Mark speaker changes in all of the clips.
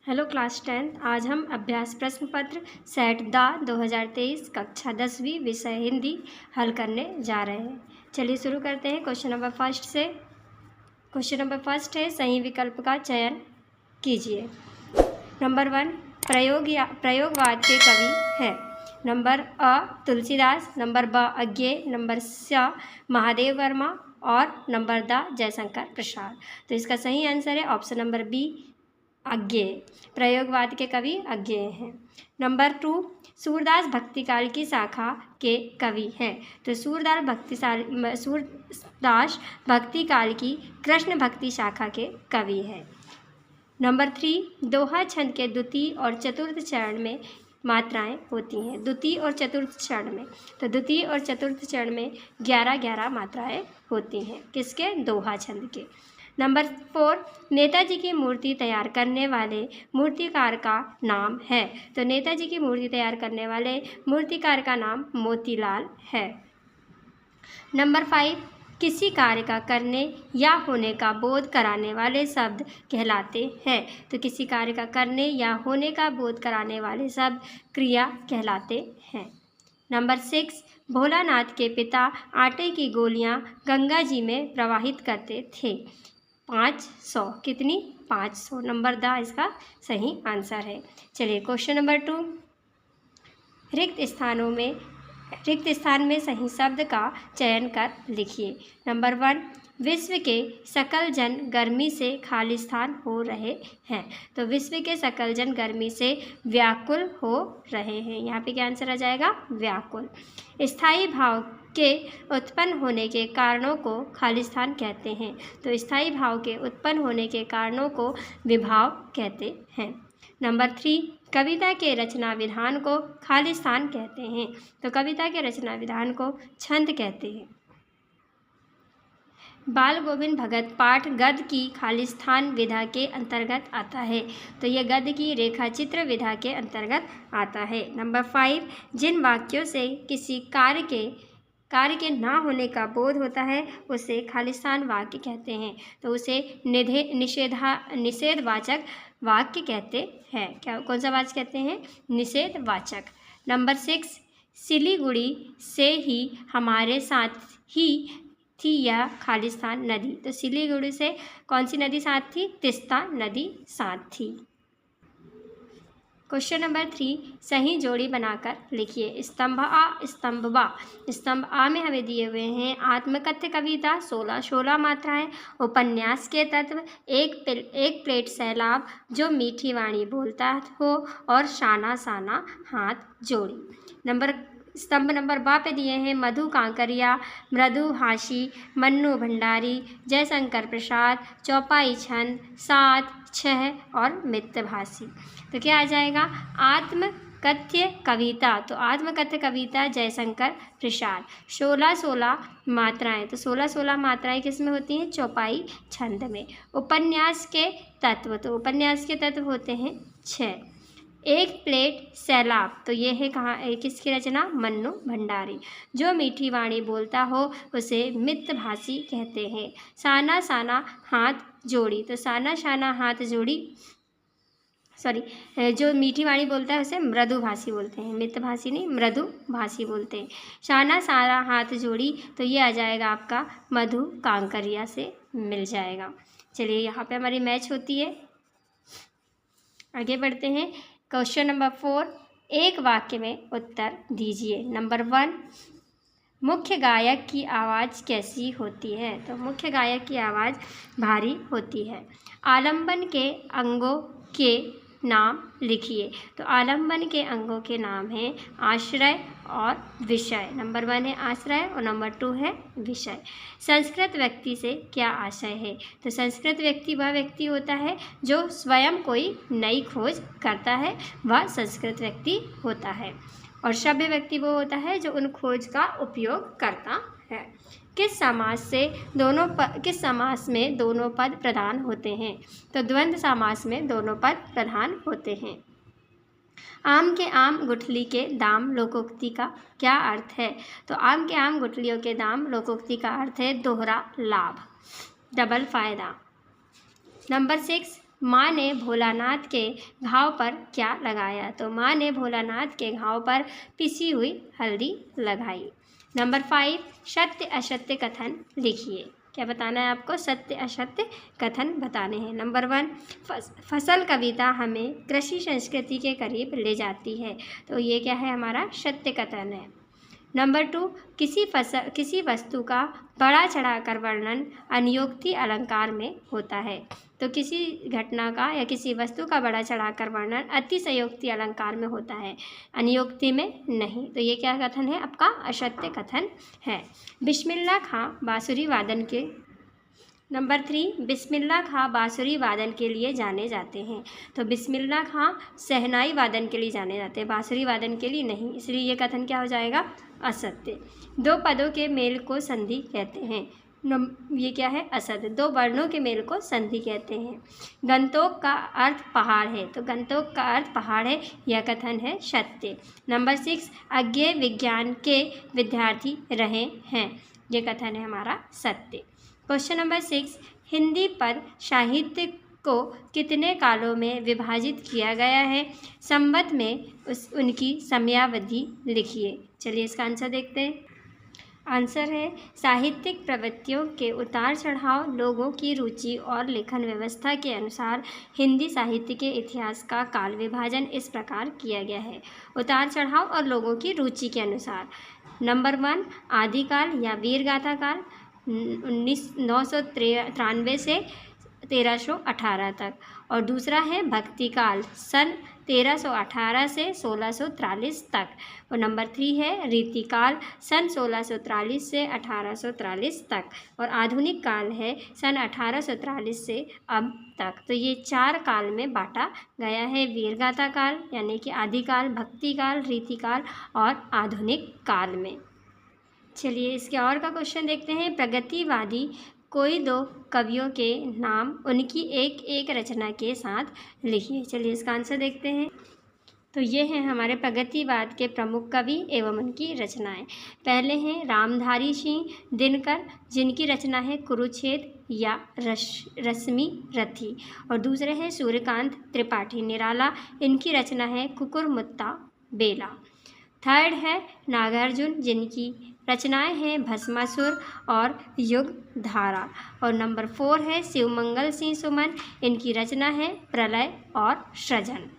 Speaker 1: Hello class 10। आज हम अभ्यास प्रश्न पत्र सेट द 2023 कक्षा 10वीं विषय हिंदी हल करने जा रहे हैं। चलिए शुरू करते हैं क्वेश्चन नंबर फर्स्ट से। क्वेश्चन नंबर फर्स्ट है, सही विकल्प का चयन कीजिए। नंबर 1, प्रयोगवाद के कवि है। नंबर अ तुलसीदास, नंबर ब अज्ञेय, नंबर स महादेव वर्मा और नंबर द जयशंकर प्रसाद। तो इसका सही आंसर है ऑप्शन नंबर बी, अज्ञेय। प्रयोगवाद के कवि अज्ञेय हैं। नंबर 2, सूरदास भक्तिकाल की शाखा के कवि हैं। तो सूरदास भक्तिकाल की कृष्ण भक्ति शाखा के कवि हैं। नंबर 3, दोहा छंद के द्वितीय और चतुर्थ चरण में मात्राएं होती हैं। द्वितीय और चतुर्थ चरण में, तो द्वितीय और चतुर्थ चरण में 11-11 मात्राएं होती हैं। किसके? दोहा छंद के। नंबर 4, नेताजी की मूर्ति तैयार करने वाले मूर्तिकार का नाम है। तो नेताजी की मूर्ति तैयार करने वाले मूर्तिकार का नाम मोतीलाल है। नंबर 5, किसी कार्य का करने या होने का बोध कराने वाले शब्द कहलाते हैं। तो किसी कार्य का करने या होने का बोध कराने वाले शब्द क्रिया कहलाते हैं। नंबर 6, भोलानाथ के पिता आटे की गोलियां गंगा जी में प्रवाहित करते थे। 500, कितनी? 500। नंबर द इसका सही आंसर है। चलिए क्वेश्चन नंबर 2, रिक्त स्थान में सही शब्द का चयन कर लिखिए। नंबर 1, विश्व के सकल जन गर्मी से खालिस्तान हो रहे हैं। तो विश्व के सकल जन गर्मी से व्याकुल हो रहे हैं। यहाँ पे क्या आंसर आ जाएगा? व्याकुल। स्थायी भाव के उत्पन्न होने के कारणों को खालिस्तान कहते हैं। तो स्थायी भाव के उत्पन्न होने के कारणों को विभाव कहते हैं। नंबर 3, कविता के रचना विधान को खालिस्तान कहते हैं। तो कविता के रचना विधान को छंद कहते हैं। बाल गोविंद भगत पाठ गद्य की खालिस्तान विधा के अंतर्गत आता है। तो यह गद्य की रेखा चित्र विधा के अंतर्गत आता है। नंबर 5, जिन वाक्यों से किसी कार्य के ना होने का बोध होता है उसे खालिस्तान वाक्य कहते हैं। तो उसे निषेधवाचक वाक्य कहते हैं। क्या, कौन सा वाक्य कहते हैं? निषेधवाचक। नंबर 6, सिलीगुड़ी से ही हमारे साथ ही थी यह खालिस्तान नदी। तो सिलीगुड़ी से कौन सी नदी साथ थी? तीस्ता नदी साथ थी। क्वेश्चन नंबर 3, सही जोड़ी बनाकर लिखिए। स्तंभ आ स्तंभ बा। स्तंभ आ में हमें दिए हुए हैं आत्मकथ्य कविता 16 मात्राएं, उपन्यास के तत्व, एक प्लेट सैलाब जो मीठी वाणी बोलता हो और शाना साना हाथ जोड़ी। स्तंभ नंबर बा पे दिए हैं मधु कांकरिया, मृदु हाशी, मन्नू भंडारी, जयशंकर प्रसाद, चौपाई छंद, 7, 6 और मितभाषी। तो क्या आ जाएगा? आत्मकथ्य कविता। तो आत्मकथ्य कविता जयशंकर प्रसाद। 16 मात्राएं। तो 16 मात्राएं किस में होती हैं? चौपाई छंद में। उपन्यास के तत्व। तो उपन्यास के तत्व होते हैं 6। एक प्लेट सैलाब। तो ये है कहाँ, किसकी रचना? मन्नू भंडारी। जो मीठी वाणी बोलता हो उसे मितभाषी कहते हैं। साना साना हाथ जोड़ी। तो साना साना हाथ जोड़ी, जो मीठी वाणी बोलता है उसे मृदुभाषी बोलते हैं। मितभाषी नहीं, मृदुभाषी बोलते हैं। शाना सारा हाथ जोड़ी, तो ये आ जाएगा आपका मधु कांकरिया से मिल जाएगा। चलिए यहाँ पे हमारी मैच होती है। आगे बढ़ते हैं। क्वेश्चन नंबर 4, एक वाक्य में उत्तर दीजिए। नंबर 1, मुख्य गायक की आवाज़ कैसी होती है? तो मुख्य गायक की आवाज़ भारी होती है। आलंबन के अंगों के नाम लिखिए। तो आलंबन के अंगों के नाम हैं आश्रय और विषय। नंबर 1 है आश्रय और नंबर 2 है विषय। संस्कृत व्यक्ति से क्या आशय है? तो संस्कृत व्यक्ति वह व्यक्ति होता है जो स्वयं कोई नई खोज करता है, वह संस्कृत व्यक्ति होता है। और सभ्य व्यक्ति वो होता है जो उन खोज का उपयोग करता है। किस समास में दोनों पद प्रधान होते हैं? तो द्वंद्व समास में दोनों पद प्रधान होते हैं। आम के आम गुठली के दाम लोकोक्ति का क्या अर्थ है? तो आम के आम गुठलियों के दाम लोकोक्ति का अर्थ है दोहरा लाभ, डबल फायदा। नंबर 6, माँ ने भोलानाथ के घाव पर क्या लगाया? तो माँ ने भोलानाथ के घाव पर पिसी हुई हल्दी लगाई। नंबर 5, सत्य असत्य कथन लिखिए। क्या बताना है आपको? सत्य असत्य कथन बताने हैं। नंबर 1, फसल कविता हमें कृषि संस्कृति के करीब ले जाती है। तो ये क्या है? हमारा सत्य कथन है। नंबर 2, किसी वस्तु का बड़ा चढ़ाकर वर्णन अनियोक्ति अलंकार में होता है। तो किसी घटना का या किसी वस्तु का बड़ा चढ़ाकर वर्णन अतिशयोक्ति अलंकार में होता है, अनियोक्ति में नहीं। तो ये क्या कथन है? आपका असत्य कथन है। बिस्मिल्लाह खां बांसुरी वादन के नंबर 3, बिस्मिल्लाह खां बांसुरी वादन के लिए जाने जाते हैं। तो बिस्मिल्लाह खां शहनाई वादन के लिए जाने जाते हैं, बांसुरी वादन के लिए नहीं, इसलिए ये कथन क्या हो जाएगा? असत्य। 2 पदों के मेल को संधि कहते हैं। ये क्या है? असत्य। 2 वर्णों के मेल को संधि कहते हैं। गंतोक का अर्थ पहाड़ है। तो गंतोक का अर्थ पहाड़ है, यह कथन है सत्य। नंबर 6, अज्ञेय विज्ञान के विद्यार्थी रहे हैं, ये कथन है हमारा सत्य। क्वेश्चन नंबर 6, हिंदी पद साहित्य को कितने कालों में विभाजित किया गया है? संवत में उनकी समयावधि लिखिए। चलिए इसका आंसर देखते हैं। आंसर है साहित्यिक प्रवृत्तियों के उतार चढ़ाव, लोगों की रुचि और लेखन व्यवस्था के अनुसार हिंदी साहित्य के इतिहास का काल विभाजन इस प्रकार किया गया है। उतार चढ़ाव और लोगों की रुचि के अनुसार। नंबर 1, आदिकाल या वीरगाथा काल 993 से 1318 तक, और दूसरा है भक्ति काल सन 1318 से 1643 तक, और नंबर 3 है रीतिकाल सन 1643 से 1843 तक, और आधुनिक काल है सन 1843 से अब तक। तो ये 4 काल में बांटा गया है, वीरगाथा काल यानी कि आदिकाल, भक्ति काल, रीतिकाल और आधुनिक काल में। चलिए इसके और का क्वेश्चन देखते हैं। प्रगतिवादी कोई 2 कवियों के नाम उनकी एक एक रचना के साथ लिखिए। चलिए इसका आंसर देखते हैं। तो ये हैं हमारे प्रगतिवाद के प्रमुख कवि एवं उनकी रचनाएं। पहले हैं रामधारी सिंह दिनकर, जिनकी रचना है कुरुक्षेत्र या रश्मि रथी, और दूसरे हैं सूर्यकांत त्रिपाठी निराला, इनकी रचना है कुकुरमुत्ता बेला। थर्ड है नागार्जुन, जिनकी रचनाएं हैं भस्मासुर और युग धारा, और नंबर 4 है शिवमंगल सिंह सुमन, इनकी रचना है प्रलय और सृजन।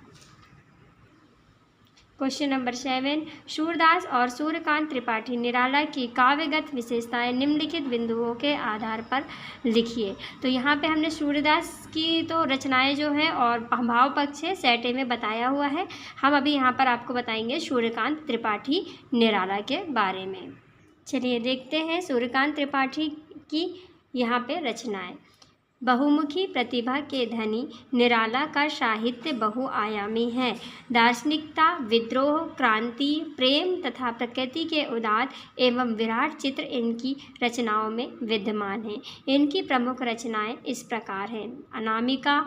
Speaker 1: क्वेश्चन नंबर 7, सूरदास और सूर्यकांत त्रिपाठी निराला की काव्यगत विशेषताएं निम्नलिखित बिंदुओं के आधार पर लिखिए। तो यहाँ पे हमने सूरदास की तो रचनाएं जो हैं और भाव पक्ष है सेटे में बताया हुआ है, हम अभी यहाँ पर आपको बताएंगे सूर्यकांत त्रिपाठी निराला के बारे में। चलिए देखते हैं सूर्यकांत त्रिपाठी की यहाँ पे रचनाएं। बहुमुखी प्रतिभा के धनी निराला का साहित्य बहुआयामी है। दार्शनिकता, विद्रोह, क्रांति, प्रेम तथा प्रकृति के उदात्त एवं विराट चित्र इनकी रचनाओं में विद्यमान हैं। इनकी प्रमुख रचनाएं इस प्रकार हैं: अनामिका,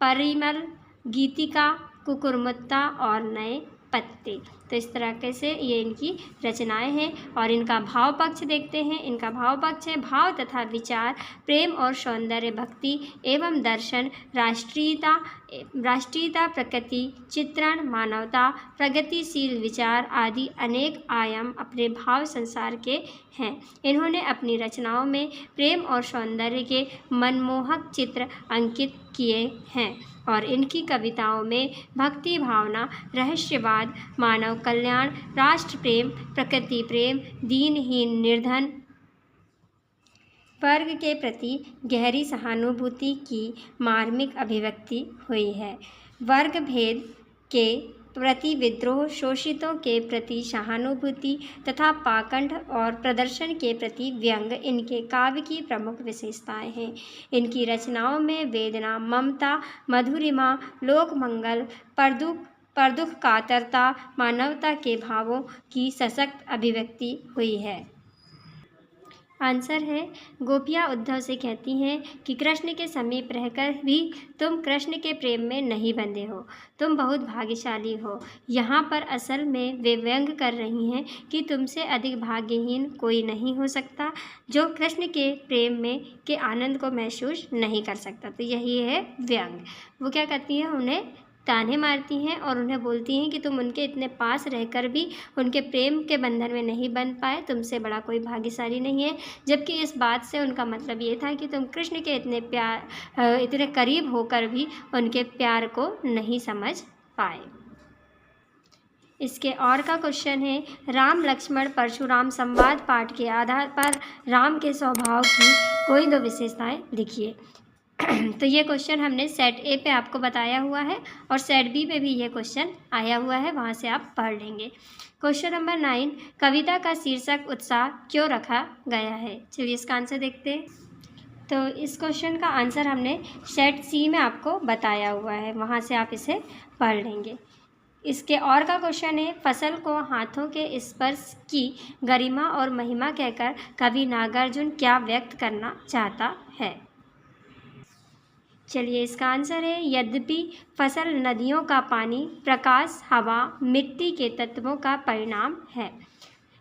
Speaker 1: परिमल, गीतिका, कुकुरमुत्ता और नए पत्ते। तो इस तरह से ये इनकी रचनाएं हैं। और इनका भाव पक्ष देखते हैं। इनका भाव पक्ष है भाव तथा विचार, प्रेम और सौंदर्य, भक्ति एवं दर्शन, राष्ट्रीयता, प्रकृति चित्रण, मानवता, प्रगतिशील विचार आदि अनेक आयाम अपने भाव संसार के हैं। इन्होंने अपनी रचनाओं में प्रेम और सौंदर्य के मनमोहक चित्र अंकित किए हैं, और इनकी कविताओं में भक्ति भावना, रहस्यवाद, मानव कल्याण, राष्ट्र प्रेम, प्रकृति प्रेम, दीनहीन निर्धन वर्ग के प्रति गहरी सहानुभूति की मार्मिक अभिव्यक्ति हुई है। वर्ग भेद के प्रति विद्रोह, शोषितों के प्रति सहानुभूति तथा पाखंड और प्रदर्शन के प्रति व्यंग इनके काव्य की प्रमुख विशेषताएं हैं। इनकी रचनाओं में वेदना, ममता, मधुरिमा, लोक मंगल, परदुख कातरता, मानवता के भावों की सशक्त अभिव्यक्ति हुई है। आंसर है, गोपियाँ उद्धव से कहती हैं कि कृष्ण के समीप रहकर भी तुम कृष्ण के प्रेम में नहीं बंधे हो, तुम बहुत भाग्यशाली हो। यहाँ पर असल में वे व्यंग कर रही हैं कि तुमसे अधिक भाग्यहीन कोई नहीं हो सकता जो कृष्ण के प्रेम में के आनंद को महसूस नहीं कर सकता। तो यही है व्यंग। वो क्या करती हैं, उन्हें ताने मारती हैं और उन्हें बोलती हैं कि तुम उनके इतने पास रहकर भी उनके प्रेम के बंधन में नहीं बंध पाए, तुमसे बड़ा कोई भाग्यशाली नहीं है। जबकि इस बात से उनका मतलब ये था कि तुम कृष्ण के इतने करीब होकर भी उनके प्यार को नहीं समझ पाए। इसके और का क्वेश्चन है, राम लक्ष्मण परशुराम संवाद पाठ के आधार पर राम के स्वभाव की कोई दो विशेषताएं लिखिए। तो ये क्वेश्चन हमने सेट ए पे आपको बताया हुआ है और सेट बी पे भी ये क्वेश्चन आया हुआ है, वहाँ से आप पढ़ लेंगे। क्वेश्चन नंबर 9, कविता का शीर्षक उत्साह क्यों रखा गया है। चलिए इसका आंसर देखते हैं। तो इस क्वेश्चन का आंसर हमने सेट सी में आपको बताया हुआ है, वहाँ से आप इसे पढ़ लेंगे। इसके और का क्वेश्चन है, फसल को हाथों के स्पर्श की गरिमा और महिमा कहकर कवि नागार्जुन क्या व्यक्त करना चाहता है। चलिए इसका आंसर है, यद्यपि फसल नदियों का पानी, प्रकाश, हवा, मिट्टी के तत्वों का परिणाम है,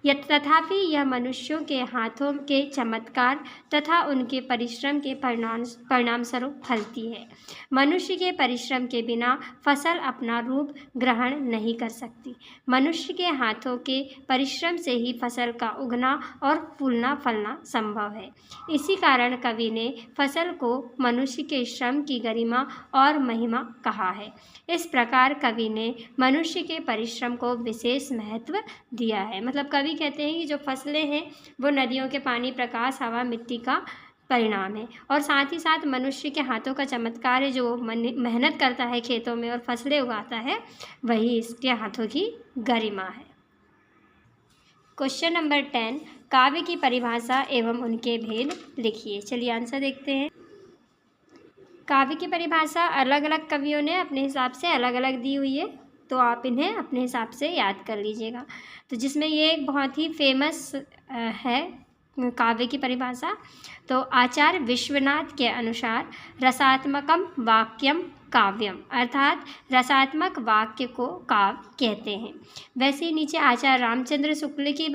Speaker 1: तथापि यह मनुष्यों के हाथों के चमत्कार तथा उनके परिश्रम के परिणाम स्वरूप फलती है। मनुष्य के परिश्रम के बिना फसल अपना रूप ग्रहण नहीं कर सकती। मनुष्य के हाथों के परिश्रम से ही फसल का उगना और फूलना फलना संभव है। इसी कारण कवि ने फसल को मनुष्य के श्रम की गरिमा और महिमा कहा है। इस प्रकार कवि ने मनुष्य के परिश्रम को विशेष महत्व दिया है। मतलब कवि कहते हैं कि जो फसलें हैं वो नदियों के पानी, प्रकाश, हवा, मिट्टी का परिणाम है और साथ ही साथ मनुष्य के हाथों का चमत्कार है। जो मेहनत करता है खेतों में और फसलें उगाता है, वही इसके हाथों की गरिमा है। क्वेश्चन नंबर 10, काव्य की परिभाषा एवं उनके भेद लिखिए। चलिए आंसर देखते हैं। काव्य की परिभाषा अलग अलग कवियों ने अपने हिसाब से अलग अलग दी हुई है, तो आप इन्हें अपने हिसाब से याद कर लीजिएगा। तो जिसमें ये एक बहुत ही फेमस है काव्य की परिभाषा। तो आचार्य विश्वनाथ के अनुसार रसात्मकम वाक्यम काव्यम, अर्थात रसात्मक वाक्य को काव्य कहते हैं। वैसे ही नीचे आचार्य रामचंद्र शुक्ल की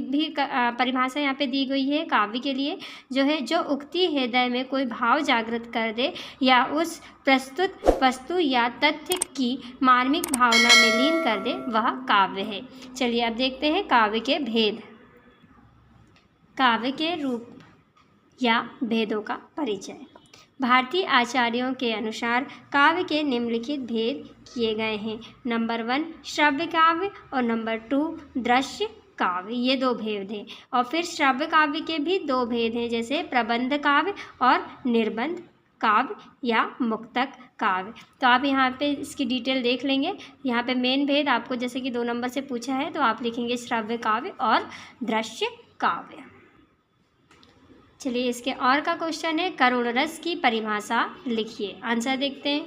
Speaker 1: भी परिभाषा यहाँ पे दी गई है काव्य के लिए, जो है जो उक्ति हृदय में कोई भाव जागृत कर दे या उस प्रस्तुत वस्तु या तथ्य की मार्मिक भावना में लीन कर दे, वह काव्य है। चलिए अब देखते हैं काव्य के भेद। काव्य के रूप या भेदों का परिचय। भारतीय आचार्यों के अनुसार काव्य के निम्नलिखित भेद किए गए हैं। नंबर 1 श्रव्य काव्य और नंबर 2 दृश्य काव्य, ये दो भेद हैं। और फिर श्रव्य काव्य के भी दो भेद हैं, जैसे प्रबंध काव्य और निर्बंध काव्य या मुक्तक काव्य। तो आप यहाँ पे इसकी डिटेल देख लेंगे। यहाँ पे मेन भेद आपको जैसे कि 2 नंबर से पूछा है, तो आप लिखेंगे श्रव्य काव्य और दृश्य काव्य। चलिए इसके और का क्वेश्चन है, करुण रस की परिभाषा लिखिए। आंसर देखते हैं।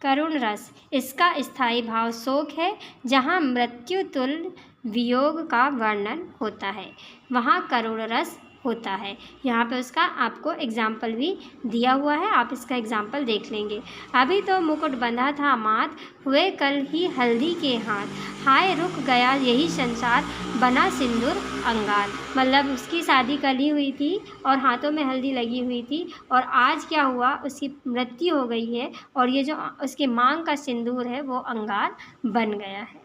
Speaker 1: करुण रस, इसका स्थायी भाव शोक है। जहाँ मृत्यु तुल्य वियोग का वर्णन होता है, वहाँ करुण रस होता है। यहाँ पे उसका आपको एग्जाम्पल भी दिया हुआ है, आप इसका एग्जाम्पल देख लेंगे। अभी तो मुकुट बंधा था माथ, हुए कल ही हल्दी के हाथ, हाय रुक गया यही संसार, बना सिंदूर अंगार। मतलब उसकी शादी कल ही हुई थी और हाथों में हल्दी लगी हुई थी, और आज क्या हुआ, उसकी मृत्यु हो गई है और ये जो उसके मांग का सिंदूर है वो अंगार बन गया है।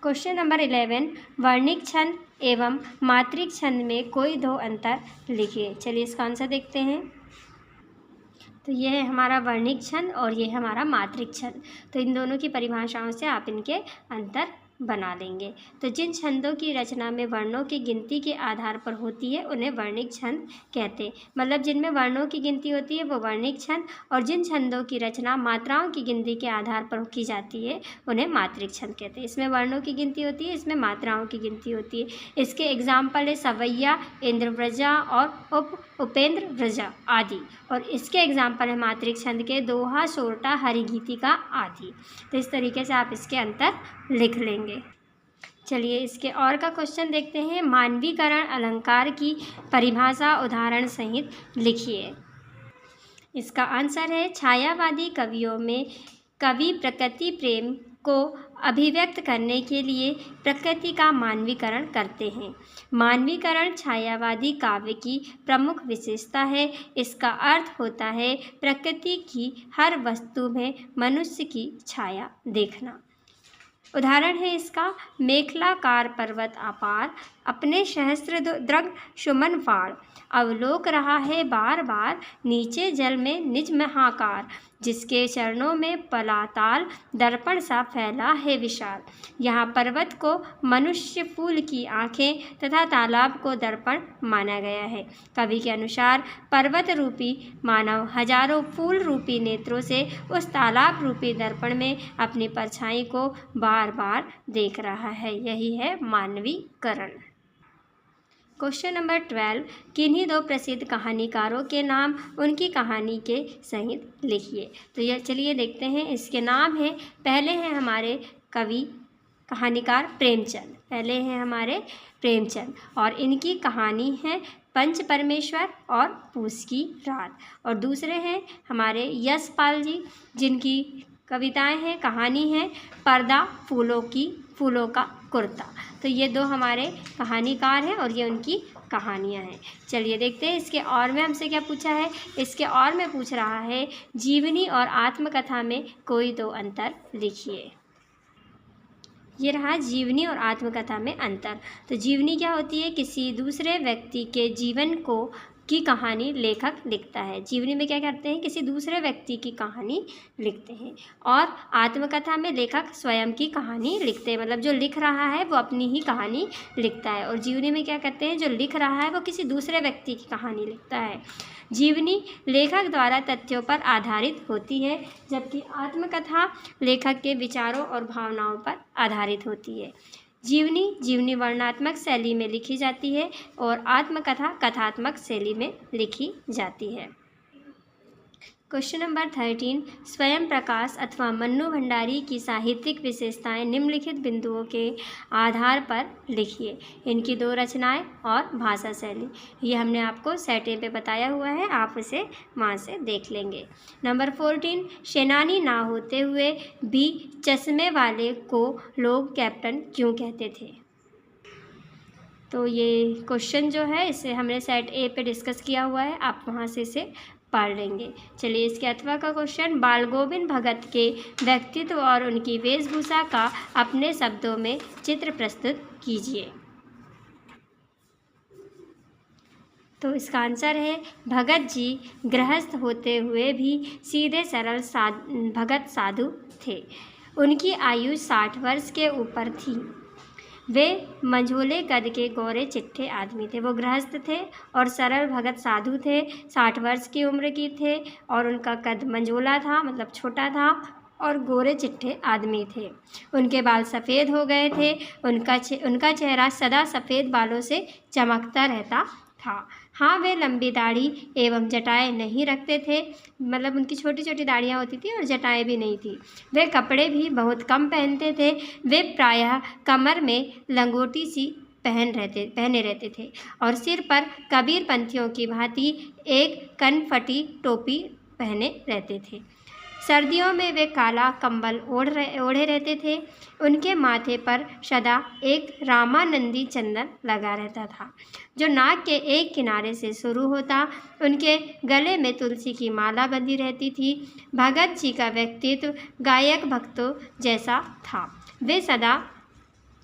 Speaker 1: क्वेश्चन नंबर 11, वर्णिक छंद एवं मात्रिक छंद में कोई दो अंतर लिखिए। चलिए इसका आंसर देखते हैं। तो ये है हमारा वर्णिक छंद और ये है हमारा मात्रिक छंद। तो इन दोनों की परिभाषाओं से आप इनके अंतर बना लेंगे। तो जिन छंदों की रचना में वर्णों की गिनती के आधार पर होती है उन्हें वर्णिक छंद कहते हैं। मतलब जिनमें वर्णों की गिनती होती है वो वर्णिक छंद, और जिन छंदों की रचना मात्राओं की गिनती के आधार पर की जाती है उन्हें मात्रिक छंद कहते हैं। इसमें वर्णों की गिनती होती है, इसमें मात्राओं की गिनती होती है। इसके एग्जाम्पल है सवैया, इंद्रव्रजा और उपेंद्र व्रजा आदि। और इसके एग्जाम्पल है मात्रिक छंद के दोहा, सोरठा, हरिगीतिका आदि। तो इस तरीके से आप इसके अंतर लिख लेंगे। चलिए इसके और का क्वेश्चन देखते हैं। मानवीकरण अलंकार की परिभाषा उदाहरण सहित लिखिए। इसका आंसर है छायावादी कवियों में कवि प्रकृति प्रेम को अभिव्यक्त करने के लिए प्रकृति का मानवीकरण करते हैं। मानवीकरण छायावादी काव्य की प्रमुख विशेषता है। इसका अर्थ होता है प्रकृति की हर वस्तु में मनुष्य की छाया देखना। उदाहरण है इसका, मेखलाकार पर्वत अपार, अपने सहस्त्र द्रग सुमन फाड़, अवलोक रहा है बार बार, नीचे जल में निज महाकार, जिसके चरणों में पलाताल दर्पण सा फैला है विशाल। यहाँ पर्वत को मनुष्य फूल की आँखें तथा तालाब को दर्पण माना गया है। कवि के अनुसार पर्वत रूपी मानव हजारों फूल रूपी नेत्रों से उस तालाब रूपी दर्पण में अपनी परछाई को बार बार देख रहा है। यही है मानवीकरण। क्वेश्चन नंबर 12, किन्हीं दो प्रसिद्ध कहानीकारों के नाम उनकी कहानी के सहित लिखिए। तो यह चलिए देखते हैं। इसके नाम हैं, पहले हैं हमारे कवि कहानीकार प्रेमचंद, पहले हैं हमारे प्रेमचंद और इनकी कहानी है पंच परमेश्वर और पूस की रात। और दूसरे हैं हमारे यशपाल जी, जिनकी कविताएं हैं, कहानी है पर्दा फूलों का कुर्ता। तो ये दो हमारे कहानीकार हैं और ये उनकी कहानियाँ हैं। चलिए देखते हैं इसके और में हमसे क्या पूछा है। इसके और में पूछ रहा है जीवनी और आत्मकथा में कोई दो अंतर लिखिए। ये रहा जीवनी और आत्मकथा में अंतर। तो जीवनी क्या होती है, किसी दूसरे व्यक्ति के जीवन की कहानी लेखक लिखता है। जीवनी में क्या करते हैं, किसी दूसरे व्यक्ति की कहानी लिखते हैं। और आत्मकथा में लेखक स्वयं की कहानी लिखते हैं, मतलब जो लिख रहा है वो अपनी ही कहानी लिखता है। और जीवनी में क्या करते हैं, जो लिख रहा है वो किसी दूसरे व्यक्ति की कहानी लिखता है। जीवनी लेखक द्वारा तथ्यों पर आधारित होती है, जबकि आत्मकथा लेखक के विचारों और भावनाओं पर आधारित होती है। जीवनी वर्णनात्मक शैली में लिखी जाती है और आत्मकथा कथात्मक शैली में लिखी जाती है। क्वेश्चन नंबर 13, स्वयं प्रकाश अथवा मन्नू भंडारी की साहित्यिक विशेषताएं निम्नलिखित बिंदुओं के आधार पर लिखिए। इनकी दो रचनाएं और भाषा शैली, ये हमने आपको सेटे पे बताया हुआ है, आप इसे वहाँ से देख लेंगे। नंबर 14, सेनानी ना होते हुए भी चश्मे वाले को लोग कैप्टन क्यों कहते थे। तो ये क्वेश्चन जो है इसे हमने सेट ए पे डिस्कस किया हुआ है, आप वहाँ से इसे पढ़ लेंगे। चलिए इसके अथवा का क्वेश्चन, बाल गोविंद भगत के व्यक्तित्व और उनकी वेशभूषा का अपने शब्दों में चित्र प्रस्तुत कीजिए। तो इसका आंसर है भगत जी गृहस्थ होते हुए भी सीधे सरल भगत साधु थे। उनकी आयु 60 वर्ष के ऊपर थी। वे मंझोले कद के गोरे चिट्ठे आदमी थे। वो गृहस्थ थे और सरल भगत साधु थे, 60 वर्ष की उम्र की थे और उनका कद मंझोला था, मतलब छोटा था, और गोरे चिट्ठे आदमी थे। उनके बाल सफ़ेद हो गए थे। उनका चेहरा सदा सफ़ेद बालों से चमकता रहता था। हाँ, वे लंबी दाढ़ी एवं जटाएं नहीं रखते थे, मतलब उनकी छोटी छोटी दाढ़ियाँ होती थी और जटाएं भी नहीं थी। वे कपड़े भी बहुत कम पहनते थे। वे प्रायः कमर में लंगोटी सी पहने रहते थे और सिर पर कबीर पंथियों की भांति एक कनफटी टोपी पहने रहते थे। सर्दियों में वे काला कंबल ओढ़े रहते थे। उनके माथे पर सदा एक रामानंदी चंदन लगा रहता था, जो नाक के एक किनारे से शुरू होता। उनके गले में तुलसी की माला बंधी रहती थी। भगत जी का व्यक्तित्व गायक भक्तों जैसा था। वे सदा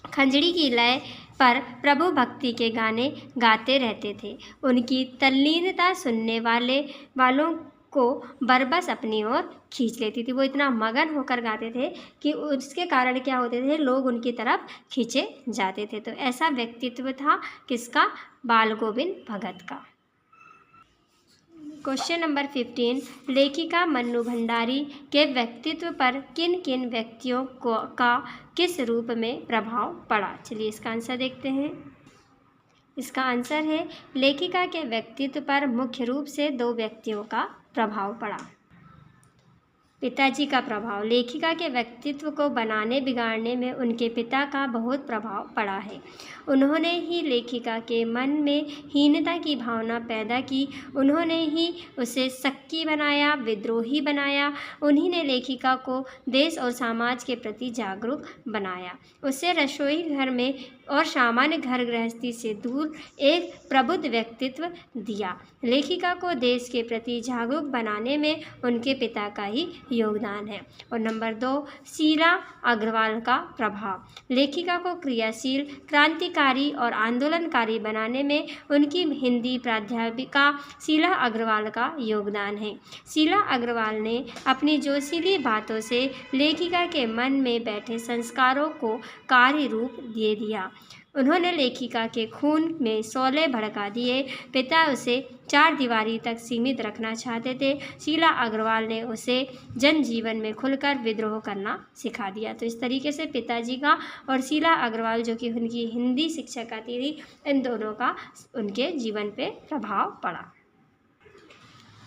Speaker 1: खंजड़ी की लय पर प्रभु भक्ति के गाने गाते रहते थे। उनकी तल्लीनता सुनने वालों को बरबस अपनी ओर खींच लेती थी। वो इतना मगन होकर गाते थे कि उसके कारण क्या होते थे, लोग उनकी तरफ खींचे जाते थे। तो ऐसा व्यक्तित्व था किसका, बाल गोविंद भगत का। क्वेश्चन नंबर 15, लेखिका मन्नू भंडारी के व्यक्तित्व पर किन किन व्यक्तियों का किस रूप में प्रभाव पड़ा। चलिए इसका आंसर देखते हैं। इसका आंसर है लेखिका के व्यक्तित्व पर मुख्य रूप से 2 व्यक्तियों का प्रभाव पड़ा। पिताजी का प्रभाव। लेखिका के व्यक्तित्व को बनाने बिगाड़ने में उनके पिता का बहुत प्रभाव पड़ा है। उन्होंने ही लेखिका के मन में हीनता की भावना पैदा की। उन्होंने ही उसे शक्की बनाया, विद्रोही बनाया। उन्हीं ने लेखिका को देश और समाज के प्रति जागरूक बनाया। उसे रसोई घर में और सामान्य घर गृहस्थी से दूर एक प्रबुद्ध व्यक्तित्व दिया। लेखिका को देश के प्रति जागरूक बनाने में उनके पिता का ही योगदान है। और नंबर 2, शीला अग्रवाल का प्रभाव। लेखिका को क्रियाशील, क्रांतिकारी और आंदोलनकारी बनाने में उनकी हिंदी प्राध्यापिका शीला अग्रवाल का योगदान है। शीला अग्रवाल ने अपनी जोशीली बातों से लेखिका के मन में बैठे संस्कारों को कार्य रूप दे दिया। उन्होंने लेखिका के खून में शोले भड़का दिए। पिता उसे 4 दीवारी तक सीमित रखना चाहते थे। शीला अग्रवाल ने उसे जनजीवन में खुलकर विद्रोह करना सिखा दिया। तो इस तरीके से पिताजी का और शीला अग्रवाल जो कि उनकी हिंदी शिक्षिका थी, इन दोनों का उनके जीवन पे प्रभाव पड़ा।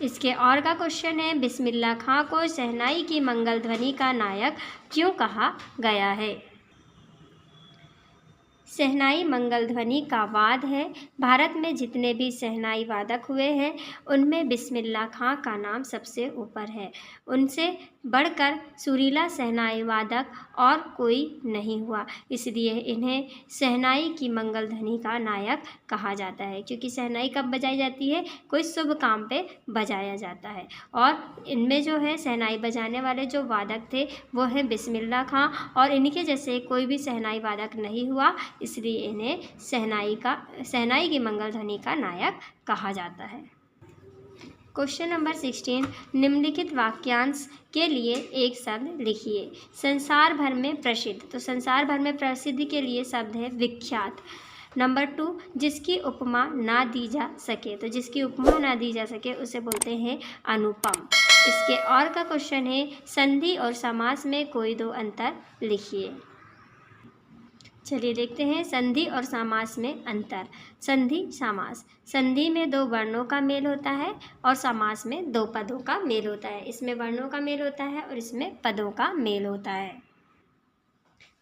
Speaker 1: इसके और का क्वेश्चन है, बिस्मिल्लाह खां को शहनाई की मंगल ध्वनि का नायक क्यों कहा गया है? शहनाई मंगल ध्वनि का वाद है। भारत में जितने भी शहनाई वादक हुए हैं उनमें बिस्मिल्लाह खां का नाम सबसे ऊपर है। उनसे बढ़कर सुरीला शहनाई वादक और कोई नहीं हुआ, इसलिए इन्हें शहनाई की मंगल ध्वनि का नायक कहा जाता है। क्योंकि शहनाई कब बजाई जाती है? कोई शुभ काम पे बजाया जाता है। और इनमें जो है शहनाई बजाने वाले जो वादक थे वो हैं बिस्मिल्लाह खां, और इनके जैसे कोई भी शहनाई वादक नहीं हुआ, इसलिए इन्हें शहनाई की मंगल ध्वनि का नायक कहा जाता है। क्वेश्चन नंबर 16, निम्नलिखित वाक्यांश के लिए एक शब्द लिखिए। संसार भर में प्रसिद्ध, तो संसार भर में प्रसिद्ध के लिए शब्द है विख्यात। नंबर 2, जिसकी उपमा ना दी जा सके, तो जिसकी उपमा ना दी जा सके उसे बोलते हैं अनुपम। इसके और का क्वेश्चन है, संधि और समास में कोई 2 अंतर लिखिए। चलिए देखते हैं संधि और समास में अंतर। संधि समास, संधि में 2 वर्णों का मेल होता है और समास में 2 पदों का मेल होता है। इसमें वर्णों का मेल होता है और इसमें पदों का मेल होता है।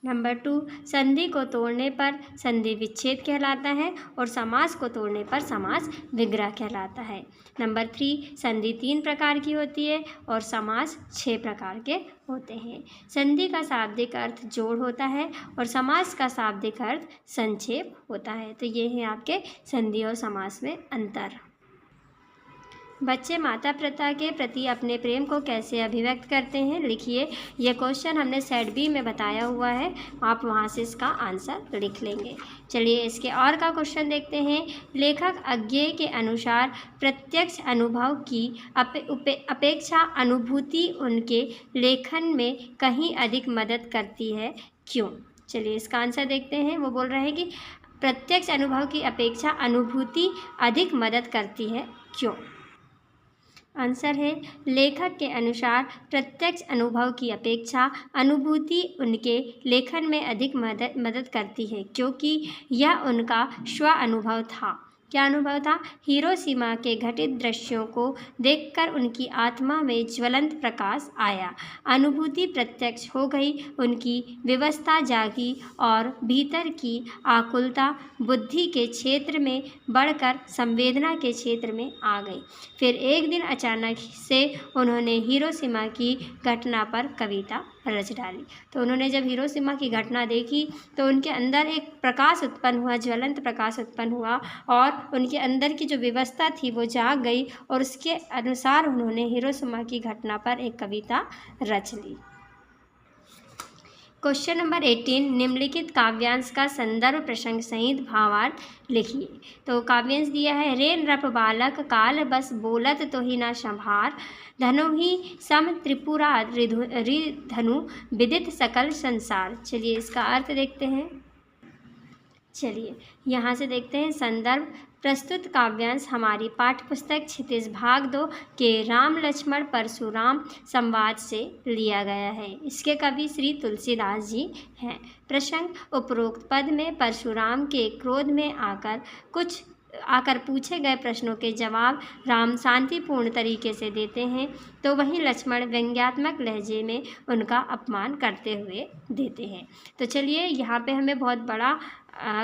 Speaker 1: नंबर 2, संधि को तोड़ने पर संधि विच्छेद कहलाता है और समास को तोड़ने पर समास विग्रह कहलाता है। नंबर 3, संधि 3 प्रकार की होती है और समास 6 प्रकार के होते हैं। संधि का शाब्दिक अर्थ जोड़ होता है और समास का शाब्दिक अर्थ संक्षेप होता है। तो ये है आपके संधि और समास में अंतर। बच्चे माता पिता के प्रति अपने प्रेम को कैसे अभिव्यक्त करते हैं, लिखिए। यह क्वेश्चन हमने सेट बी में बताया हुआ है, आप वहां से इसका आंसर लिख लेंगे। चलिए इसके और का क्वेश्चन देखते हैं। लेखक अज्ञेय के अनुसार प्रत्यक्ष अनुभव की अपेक्षा अनुभूति उनके लेखन में कहीं अधिक मदद करती है, क्यों? चलिए इसका आंसर देखते हैं। वो बोल रहे हैं कि प्रत्यक्ष अनुभव की अपेक्षा अनुभूति अधिक मदद करती है, क्यों? आंसर है, लेखक के अनुसार प्रत्यक्ष अनुभव की अपेक्षा अनुभूति उनके लेखन में अधिक मदद करती है, क्योंकि यह उनका स्व अनुभव था। क्या अनुभव था? हिरोशिमा के घटित दृश्यों को देखकर उनकी आत्मा में ज्वलंत प्रकाश आया, अनुभूति प्रत्यक्ष हो गई, उनकी विवस्था जागी और भीतर की आकुलता बुद्धि के क्षेत्र में बढ़कर संवेदना के क्षेत्र में आ गई। फिर एक दिन अचानक से उन्होंने हिरोशिमा की घटना पर कविता रच डाली। तो उन्होंने जब हिरोशिमा की घटना देखी तो उनके अंदर एक प्रकाश उत्पन्न हुआ, ज्वलंत प्रकाश उत्पन्न हुआ और उनके अंदर की जो व्यवस्था थी वो जाग गई और उसके अनुसार उन्होंने हिरोशिमा की घटना पर एक कविता रच ली। क्वेश्चन नंबर 18, निम्नलिखित काव्यांश का संदर्भ प्रसंग सहित भावार्थ लिखिए। तो काव्यांश दिया है, रेन रप बालक काल बस बोलत तो ही ना संभार, धनु ही सम त्रिपुरा धनु विदित सकल संसार। चलिए इसका अर्थ देखते हैं। चलिए यहाँ से देखते हैं संदर्भ। प्रस्तुत काव्यांश हमारी पाठ्यपुस्तक क्षितिज भाग 2 के राम लक्ष्मण परशुराम संवाद से लिया गया है। इसके कवि श्री तुलसीदास जी हैं। प्रसंग, उपरोक्त पद में परशुराम के क्रोध में आकर कुछ आकर पूछे गए प्रश्नों के जवाब राम शांतिपूर्ण तरीके से देते हैं, तो वहीं लक्ष्मण व्यंग्यात्मक लहजे में उनका अपमान करते हुए देते हैं। तो चलिए, यहाँ पे हमें बहुत बड़ा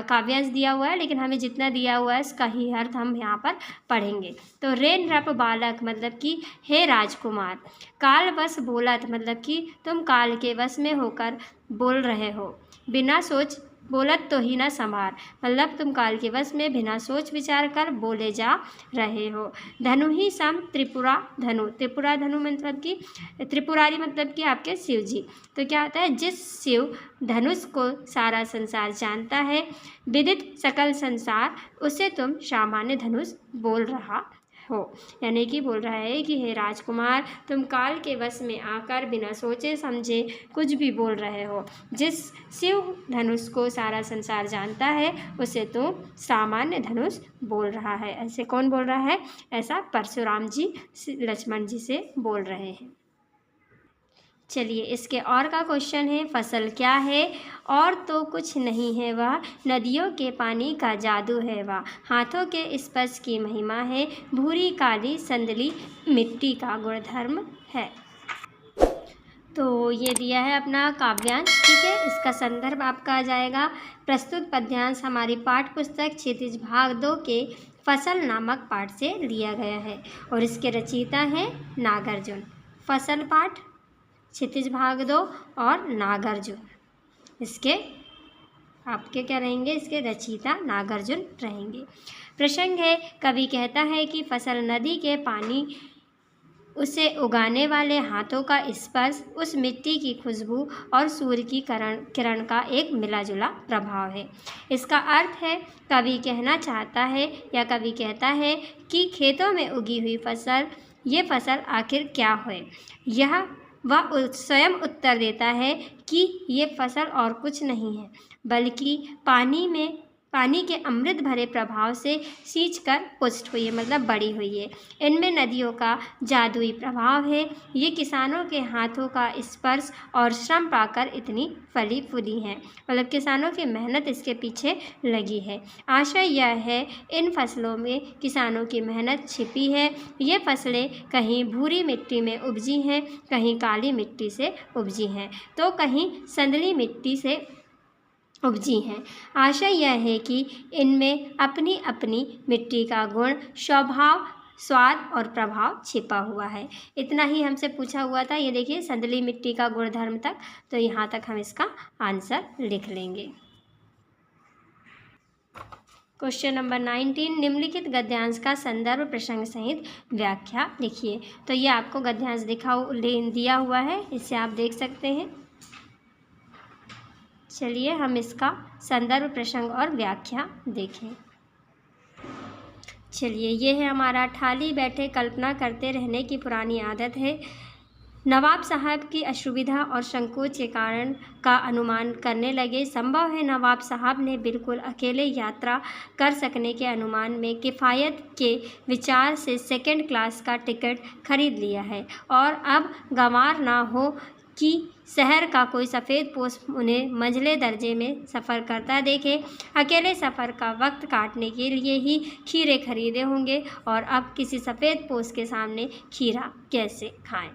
Speaker 1: काव्यांश दिया हुआ है, लेकिन हमें जितना दिया हुआ है इसका ही अर्थ हम यहाँ पर पढ़ेंगे। तो रे नृप बालक मतलब कि हे राजकुमार, काल वश बोलत मतलब कि तुम काल के वश में होकर बोल रहे हो, बिना सोच बोलत तो ही ना संभार मतलब तुम काल के वश में बिना सोच विचार कर बोले जा रहे हो। धनु ही सम त्रिपुरा धनु, त्रिपुरा धनु मतलब कि त्रिपुरारी मतलब कि आपके शिव जी। तो क्या होता है, जिस शिव धनुष को सारा संसार जानता है, विदित सकल संसार, उसे तुम सामान्य धनुष बोल रहा हो। यानी कि बोल रहा है कि हे राजकुमार, तुम काल के वश में आकर बिना सोचे समझे कुछ भी बोल रहे हो। जिस शिव धनुष को सारा संसार जानता है, उसे तुम सामान्य धनुष बोल रहा है। ऐसे कौन बोल रहा है? ऐसा परशुराम जी लक्ष्मण जी से बोल रहे हैं। चलिए, इसके और का क्वेश्चन है, फसल क्या है? और तो कुछ नहीं है वह, नदियों के पानी का जादू है वह, हाथों के स्पर्श की महिमा है, भूरी काली संदली मिट्टी का गुणधर्म है। तो ये दिया है अपना काव्यांश, ठीक है। इसका संदर्भ आपका आ जाएगा प्रस्तुत पद्यांश हमारी पाठ्य पुस्तक क्षितिज भाग 2 के फसल नामक पाठ से लिया गया है और इसके रचयिता हैं नागार्जुन। फसल पाठ क्षितिज भाग 2 और नागार्जुन, इसके आपके क्या रहेंगे? इसके रचयिता नागार्जुन रहेंगे। प्रसंग है, कवि कहता है कि फसल नदी के पानी, उसे उगाने वाले हाथों का स्पर्श, उस मिट्टी की खुशबू और सूर्य की किरण का एक मिला-जुला प्रभाव है। इसका अर्थ है, कवि कहना चाहता है या कवि कहता है कि खेतों में उगी हुई फसल, ये फसल आखिर क्या है? यह वह स्वयं उत्तर देता है कि ये फसल और कुछ नहीं है, बल्कि पानी के अमृत भरे प्रभाव से सींचकर पुष्ट हुई है, मतलब बड़ी हुई है। इनमें नदियों का जादुई प्रभाव है। ये किसानों के हाथों का स्पर्श और श्रम पाकर इतनी फली फूली हैं, मतलब किसानों की मेहनत इसके पीछे लगी है। आशय यह है, इन फसलों में किसानों की मेहनत छिपी है। ये फसलें कहीं भूरी मिट्टी में उपजी हैं, कहीं काली मिट्टी से उपजी हैं, तो कहीं संदली मिट्टी से उपजी हैं। आशा यह है कि इनमें अपनी अपनी मिट्टी का गुण, स्वभाव, स्वाद और प्रभाव छिपा हुआ है। इतना ही हमसे पूछा हुआ था। ये देखिए, संदली मिट्टी का गुणधर्म तक, तो यहाँ तक हम इसका आंसर लिख लेंगे। क्वेश्चन नंबर 19, निम्नलिखित गद्यांश का संदर्भ प्रसंग सहित व्याख्या लिखिए। तो ये आपको गद्यांश दिया हुआ है, इससे आप देख सकते हैं। चलिए, हम इसका संदर्भ प्रसंग और व्याख्या देखें। चलिए, ये है हमारा, ठाली बैठे कल्पना करते रहने की पुरानी आदत है। नवाब साहब की असुविधा और संकोच के कारण का अनुमान करने लगे। संभव है नवाब साहब ने बिल्कुल अकेले यात्रा कर सकने के अनुमान में किफ़ायत के विचार से सेकंड क्लास का टिकट खरीद लिया है और अब गंवार ना हो कि शहर का कोई सफ़ेद पोश उन्हें मंझले दर्जे में सफ़र करता देखे। अकेले सफ़र का वक्त काटने के लिए ही खीरे खरीदे होंगे और अब किसी सफ़ेद पोश के सामने खीरा कैसे खाएं।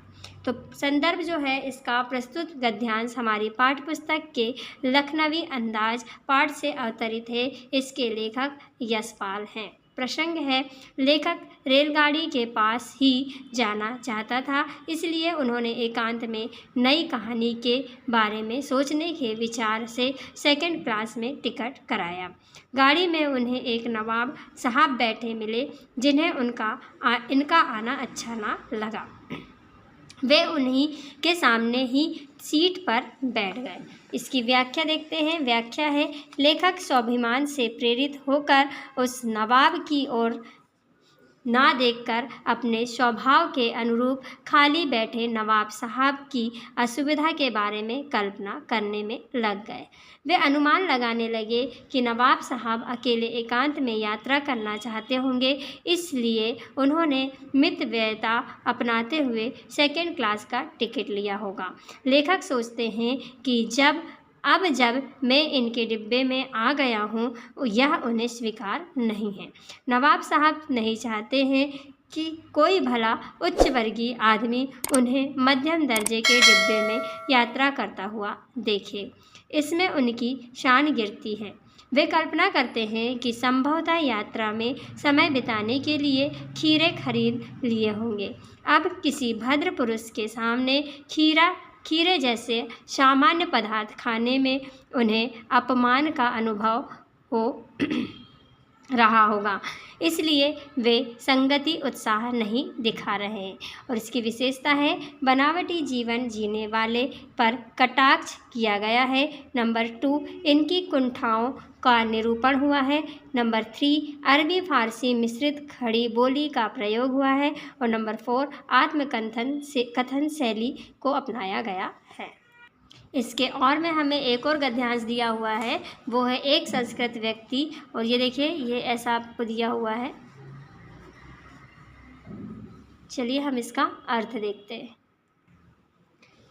Speaker 1: तो संदर्भ जो है इसका, प्रस्तुत गद्यांश हमारी पाठ्य पुस्तक के लखनवी अंदाज पाठ से अवतरित है। इसके लेखक यशपाल हैं। प्रसंग है, लेखक रेलगाड़ी के पास ही जाना चाहता था, इसलिए उन्होंने एकांत में नई कहानी के बारे में सोचने के विचार से सेकंड क्लास में टिकट कराया। गाड़ी में उन्हें एक नवाब साहब बैठे मिले, जिन्हें इनका आना अच्छा ना लगा। वे उन्हीं के सामने ही सीट पर बैठ गए। इसकी व्याख्या देखते हैं। व्याख्या है, लेखक स्वाभिमान से प्रेरित होकर उस नवाब की ओर ना देखकर अपने स्वभाव के अनुरूप खाली बैठे नवाब साहब की असुविधा के बारे में कल्पना करने में लग गए। वे अनुमान लगाने लगे कि नवाब साहब अकेले एकांत में यात्रा करना चाहते होंगे, इसलिए उन्होंने मितव्ययता अपनाते हुए सेकंड क्लास का टिकट लिया होगा। लेखक सोचते हैं कि जब अब जब मैं इनके डिब्बे में आ गया हूँ, यह उन्हें स्वीकार नहीं है। नवाब साहब नहीं चाहते हैं कि कोई भला उच्च वर्गीय आदमी उन्हें मध्यम दर्जे के डिब्बे में यात्रा करता हुआ देखे। इसमें उनकी शान गिरती है। वे कल्पना करते हैं कि संभवतः यात्रा में समय बिताने के लिए खीरे खरीद लिए होंगे। अब किसी भद्र पुरुष के सामने खीरे जैसे सामान्य पदार्थ खाने में उन्हें अपमान का अनुभव हो रहा होगा, इसलिए वे संगति उत्साह नहीं दिखा रहे हैं। और इसकी विशेषता है बनावटी जीवन जीने वाले पर कटाक्ष किया गया है। नंबर 2, इनकी कुंठाओं का निरूपण हुआ है। नंबर 3, अरबी फारसी मिश्रित खड़ी बोली का प्रयोग हुआ है। और नंबर 4, कथन शैली को अपनाया गया है। इसके और में हमें एक और गद्यांश दिया हुआ है, वो है एक संस्कृत व्यक्ति। और ये देखिए, ये ऐसा आपको दिया हुआ है। चलिए हम इसका अर्थ देखते हैं।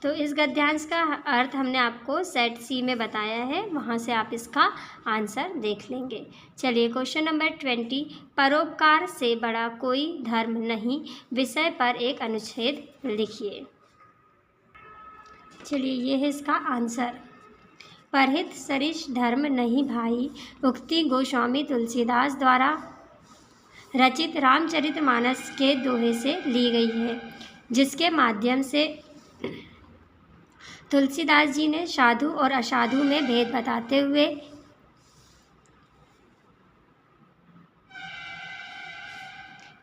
Speaker 1: तो इस गद्यांश का अर्थ हमने आपको सेट सी में बताया है, वहाँ से आप इसका आंसर देख लेंगे। चलिए क्वेश्चन नंबर 20, परोपकार से बड़ा कोई धर्म नहीं विषय पर एक अनुच्छेद लिखिए। चलिए ये है इसका आंसर। परहित सरिष धर्म नहीं भाई, उक्ति गोस्वामी तुलसीदास द्वारा रचित रामचरितमानस के दोहे से ली गई है, जिसके माध्यम से तुलसीदास जी ने साधु और असाधु में भेद बताते हुए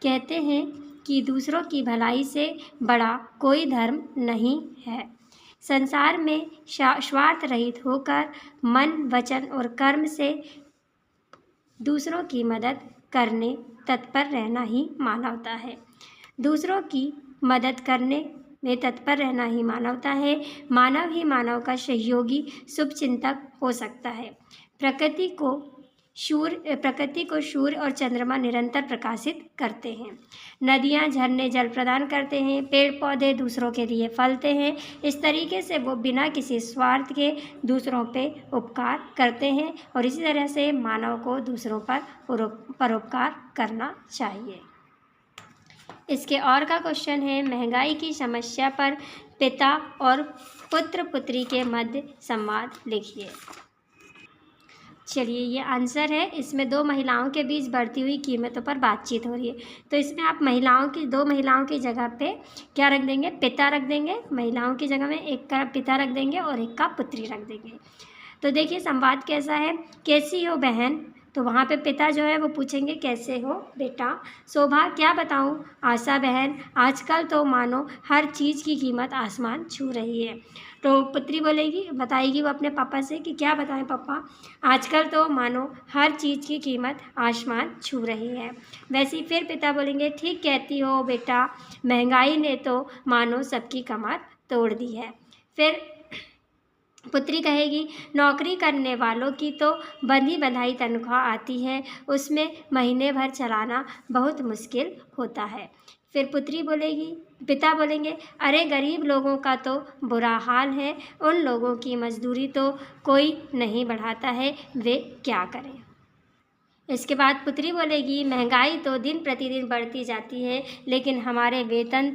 Speaker 1: कहते हैं कि दूसरों की भलाई से बड़ा कोई धर्म नहीं है। संसार में स्वार्थ रहित होकर मन, वचन और कर्म से दूसरों की मदद करने तत्पर रहना ही मानवता है। दूसरों की मदद करने में तत्पर रहना ही मानवता है। मानव ही मानव का सहयोगी शुभचिंतक हो सकता है। प्रकृति को सूर्य और चंद्रमा निरंतर प्रकाशित करते हैं। नदियाँ झरने जल प्रदान करते हैं। पेड़ पौधे दूसरों के लिए फलते हैं। इस तरीके से वो बिना किसी स्वार्थ के दूसरों पे उपकार करते हैं, और इसी तरह से मानव को दूसरों पर परोपकार करना चाहिए। इसके और का क्वेश्चन है, महंगाई की समस्या पर पिता और पुत्र पुत्री के मध्य संवाद लिखिए। चलिए ये आंसर है। इसमें दो महिलाओं के बीच बढ़ती हुई कीमतों पर बातचीत हो रही है। तो इसमें आप दो महिलाओं की जगह पे क्या रख देंगे? पिता रख देंगे। महिलाओं की जगह में एक का पिता रख देंगे और एक का पुत्री रख देंगे। तो देखिए संवाद कैसा है, कैसी हो बहन? तो वहाँ पे पिता जो है वो पूछेंगे कैसे हो बेटा? शोभा, क्या बताऊँ? आशा बहन, आजकल तो मानो हर चीज़ की कीमत आसमान छू रही है। तो पुत्री बताएगी वो अपने पापा से कि क्या बताएं पापा, आजकल तो मानो हर चीज़ की कीमत आसमान छू रही है। वैसे ही फिर पिता बोलेंगे, ठीक कहती हो बेटा, महंगाई ने तो मानो सबकी कमर तोड़ दी है। फिर पुत्री कहेगी, नौकरी करने वालों की तो बंधी बंधाई तनख्वाह आती है, उसमें महीने भर चलाना बहुत मुश्किल होता है। फिर पिता बोलेंगे, अरे गरीब लोगों का तो बुरा हाल है, उन लोगों की मजदूरी तो कोई नहीं बढ़ाता है, वे क्या करें? इसके बाद पुत्री बोलेगी, महंगाई तो दिन प्रतिदिन बढ़ती जाती है, लेकिन हमारा वेतन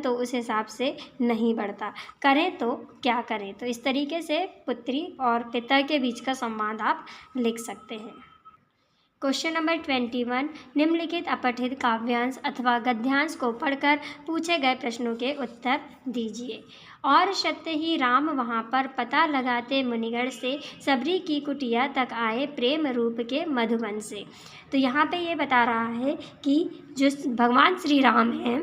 Speaker 1: तो उस हिसाब से नहीं बढ़ता, करें तो क्या करें? तो इस तरीके से पुत्री और पिता के बीच का संवाद आप लिख सकते हैं। क्वेश्चन नंबर 21, निम्नलिखित अपठित काव्यांश अथवा गद्यांश को पढ़कर पूछे गए प्रश्नों के उत्तर दीजिए। और सत्य ही राम वहाँ पर पता लगाते मुनिगढ़ से, सबरी की कुटिया तक आए प्रेम रूप के मधुबन से। तो यहाँ पे ये बता रहा है कि जो भगवान श्री राम हैं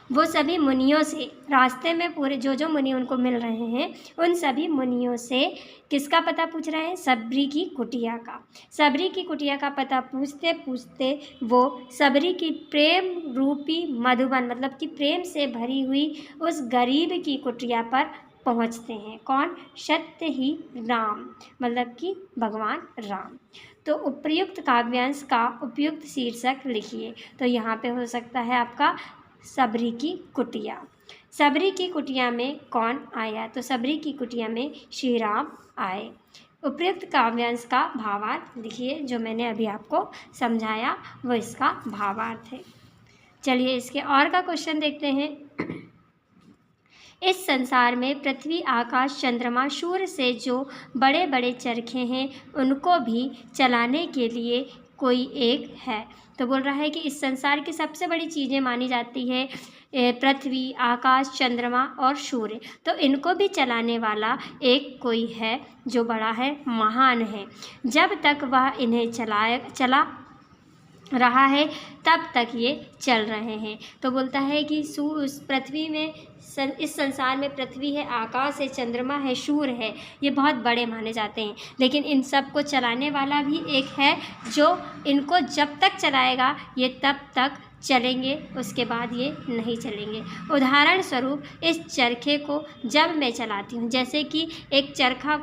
Speaker 1: वो सभी मुनियों से रास्ते में पूरे जो मुनि उनको मिल रहे हैं, उन सभी मुनियों से किसका पता पूछ रहे हैं? सबरी की कुटिया का। सबरी की कुटिया का पता पूछते पूछते वो सबरी की प्रेम रूपी मधुबन, मतलब कि प्रेम से भरी हुई उस गरीब की कुटिया पर पहुंचते हैं। कौन? सत्य ही राम, मतलब कि भगवान राम। तो उपयुक्त काव्यांश का उपयुक्त शीर्षक लिखिए। तो यहाँ पे हो सकता है आपका सबरी की कुटिया। सबरी की कुटिया में कौन आया? तो सबरी की कुटिया में श्री राम आए। उपयुक्त काव्यांश का भावार्थ लिखिए। जो मैंने अभी आपको समझाया वो इसका भावार्थ है। चलिए इसके और का क्वेश्चन देखते हैं। इस संसार में पृथ्वी, आकाश, चंद्रमा, सूर्य से जो बड़े बड़े चरखे हैं उनको भी चलाने के लिए कोई एक है। तो बोल रहा है कि इस संसार की सबसे बड़ी चीज़ें मानी जाती है पृथ्वी, आकाश, चंद्रमा और सूर्य। तो इनको भी चलाने वाला एक कोई है जो बड़ा है, महान है। जब तक वह इन्हें चला रहा है तब तक ये चल रहे हैं। तो बोलता है कि पृथ्वी में इस संसार में पृथ्वी है, आकाश है, चंद्रमा है, सूर्य है, ये बहुत बड़े माने जाते हैं। लेकिन इन सब को चलाने वाला भी एक है जो इनको जब तक चलाएगा ये तब तक चलेंगे, उसके बाद ये नहीं चलेंगे। उदाहरण स्वरूप इस चरखे को जब मैं चलाती हूँ, जैसे कि एक चरखा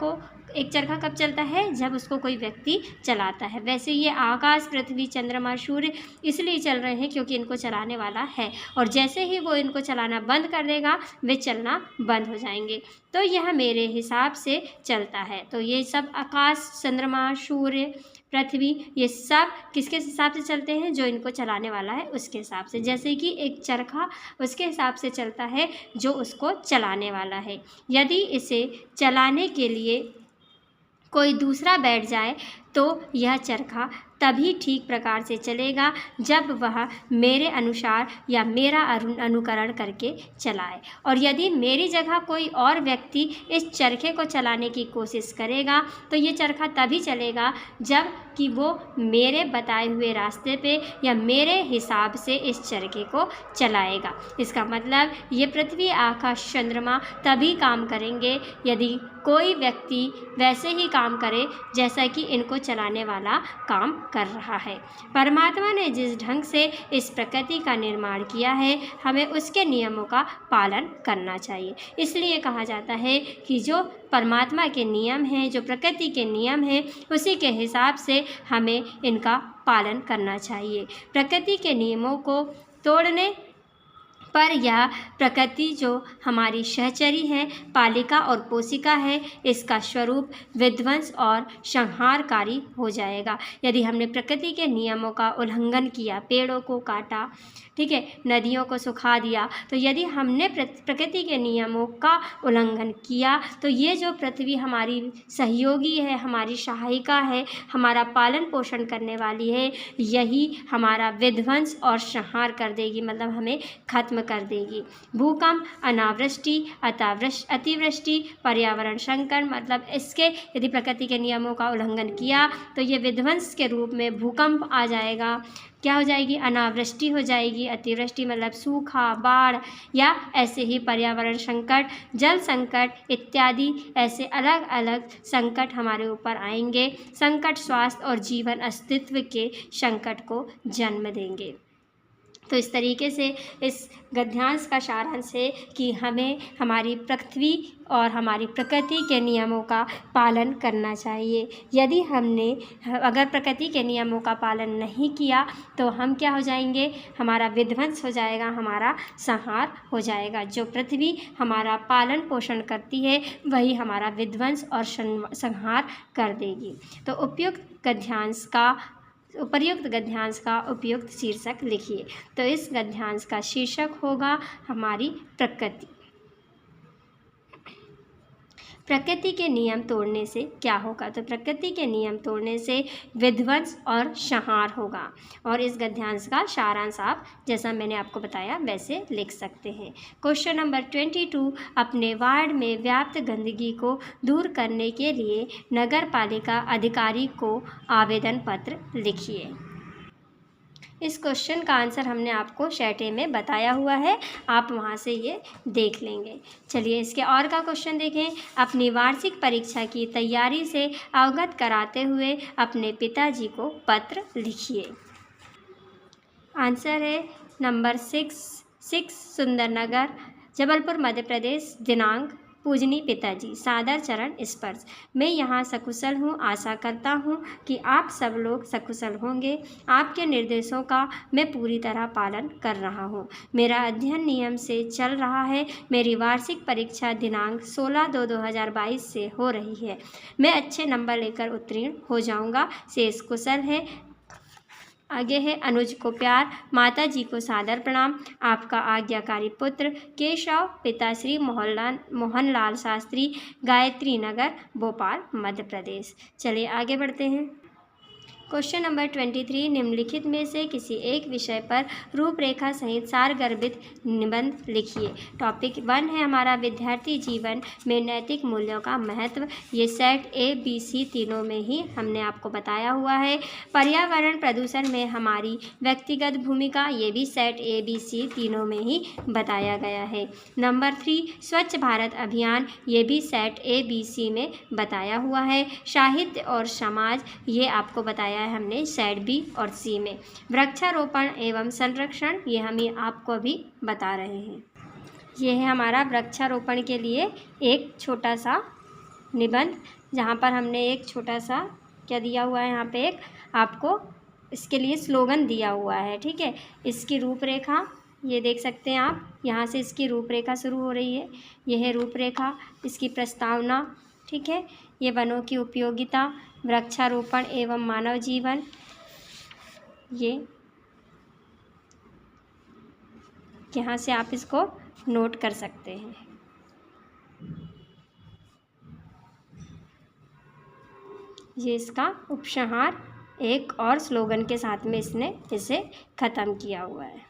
Speaker 1: कब चलता है? जब उसको कोई व्यक्ति चलाता है। वैसे ये आकाश, पृथ्वी, चंद्रमा, सूर्य इसलिए चल रहे हैं क्योंकि इनको चलाने वाला है, और जैसे ही वो इनको चलाना बंद कर देगा वे चलना बंद हो जाएंगे। तो यह मेरे हिसाब से चलता है। तो ये सब आकाश, चंद्रमा, सूर्य, पृथ्वी ये सब किसके हिसाब से चलते हैं? जो इनको चलाने वाला है उसके हिसाब से। जैसे कि एक चरखा उसके हिसाब से चलता है जो उसको चलाने वाला है। यदि इसे चलाने के लिए कोई दूसरा बैठ जाए तो यह चरखा तभी ठीक प्रकार से चलेगा जब वह मेरे अनुसार या मेरा अनुकरण करके चलाए। और यदि मेरी जगह कोई और व्यक्ति इस चरखे को चलाने की कोशिश करेगा तो ये चरखा तभी चलेगा जब कि वो मेरे बताए हुए रास्ते पे या मेरे हिसाब से इस चरखे को चलाएगा। इसका मतलब ये पृथ्वी, आकाश, चंद्रमा तभी काम करेंगे यदि कोई व्यक्ति वैसे ही काम करे जैसा कि इनको चलाने वाला काम कर रहा है। परमात्मा ने जिस ढंग से इस प्रकृति का निर्माण किया है हमें उसके नियमों का पालन करना चाहिए। इसलिए कहा जाता है कि जो परमात्मा के नियम हैं, जो प्रकृति के नियम हैं, उसी के हिसाब से हमें इनका पालन करना चाहिए। प्रकृति के नियमों को तोड़ने पर यह प्रकृति जो हमारी सहचरी है, पालिका और पोषिका है, इसका स्वरूप विध्वंस और संहारकारी हो जाएगा। यदि हमने प्रकृति के नियमों का उल्लंघन किया, पेड़ों को काटा, ठीक है, नदियों को सुखा दिया, तो यदि हमने प्रकृति के नियमों का उल्लंघन किया तो ये जो पृथ्वी हमारी सहयोगी है, हमारी सहायिका है, हमारा पालन पोषण करने वाली है, यही हमारा विध्वंस और संहार कर देगी, मतलब हमें खत्म कर देगी। भूकंप, अनावृष्टि, अतिवृष्टि, पर्यावरण संकट, मतलब इसके यदि प्रकृति के नियमों का उल्लंघन किया तो ये विध्वंस के रूप में भूकंप आ जाएगा। क्या हो जाएगी? अनावृष्टि हो जाएगी। अतिवृष्टि मतलब सूखा, बाढ़, या ऐसे ही पर्यावरण संकट, जल संकट इत्यादि ऐसे अलग अलग संकट हमारे ऊपर आएंगे। संकट स्वास्थ्य और जीवन अस्तित्व के संकट को जन्म देंगे। तो इस तरीके से इस गद्यांश का सारांश है कि हमें हमारी पृथ्वी और हमारी प्रकृति के नियमों का पालन करना चाहिए। यदि हमने अगर प्रकृति के नियमों का पालन नहीं किया तो हम क्या हो जाएंगे? हमारा विध्वंस हो जाएगा, हमारा संहार हो जाएगा। जो पृथ्वी हमारा पालन पोषण करती है वही हमारा विध्वंस और संहार कर देगी। तो उपर्युक्त गद्यांश का उपयुक्त शीर्षक लिखिए। तो इस गद्यांश का शीर्षक होगा हमारी प्रकृति। प्रकृति के नियम तोड़ने से क्या होगा? तो प्रकृति के नियम तोड़ने से विध्वंस और संहार होगा। और इस गद्यांश का सारांश आप जैसा मैंने आपको बताया वैसे लिख सकते हैं। क्वेश्चन नंबर 22, अपने वार्ड में व्याप्त गंदगी को दूर करने के लिए नगर पालिका अधिकारी को आवेदन पत्र लिखिए। इस क्वेश्चन का आंसर हमने आपको शैटे में बताया हुआ है, आप वहाँ से ये देख लेंगे। चलिए इसके और का क्वेश्चन देखें। अपनी वार्षिक परीक्षा की तैयारी से अवगत कराते हुए अपने पिताजी को पत्र लिखिए। आंसर है नंबर 6 सुंदरनगर, जबलपुर, मध्य प्रदेश, दिनांक पूजनीय पिताजी, सादर चरण स्पर्श। मैं यहाँ सकुशल हूँ, आशा करता हूँ कि आप सब लोग सकुशल होंगे। आपके निर्देशों का मैं पूरी तरह पालन कर रहा हूँ। मेरा अध्ययन नियम से चल रहा है। मेरी वार्षिक परीक्षा दिनांक 16/2/2022 से हो रही है। मैं अच्छे नंबर लेकर उत्तीर्ण हो जाऊँगा। शेष कुशल है। आगे है अनुज को प्यार, माता जी को सादर प्रणाम। आपका आज्ञाकारी पुत्र केशव, पिता श्री मोहनलाल शास्त्री, गायत्री नगर, भोपाल, मध्य प्रदेश। चलिए आगे बढ़ते हैं। क्वेश्चन नंबर 23, निम्नलिखित में से किसी एक विषय पर रूपरेखा सहित सारगर्भित निबंध लिखिए। टॉपिक 1 है हमारा विद्यार्थी जीवन में नैतिक मूल्यों का महत्व। ये सेट ABC तीनों में ही हमने आपको बताया हुआ है। पर्यावरण प्रदूषण में हमारी व्यक्तिगत भूमिका, ये भी सेट ABC तीनों में ही बताया गया है। नंबर 3 स्वच्छ भारत अभियान, ये भी सेट ABC में बताया हुआ है। साहित्य और समाज, ये आपको बताया है हमने सेट B और C में। वृक्षारोपण एवं संरक्षण, ये हम आपको अभी बता रहे हैं। ये है हमारा वृक्षारोपण के लिए एक छोटा सा निबंध, जहाँ पर हमने एक छोटा सा क्या दिया हुआ है, यहाँ पे एक आपको इसके लिए स्लोगन दिया हुआ है। ठीक है, इसकी रूपरेखा ये देख सकते हैं आप, यहाँ से इसकी रूपरेखा शुरू हो रही है। यह है रूपरेखा, इसकी प्रस्तावना। ठीक है, ये वनों की उपयोगिता, वृक्षारोपण एवं मानव जीवन, ये यहाँ से आप इसको नोट कर सकते हैं। ये इसका उपसंहार एक और स्लोगन के साथ में इसने इसे ख़त्म किया हुआ है।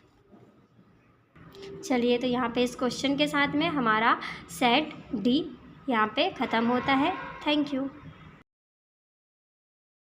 Speaker 1: चलिए, तो यहाँ पे इस क्वेश्चन के साथ में हमारा सेट D यहाँ पे ख़त्म होता है। Thank you.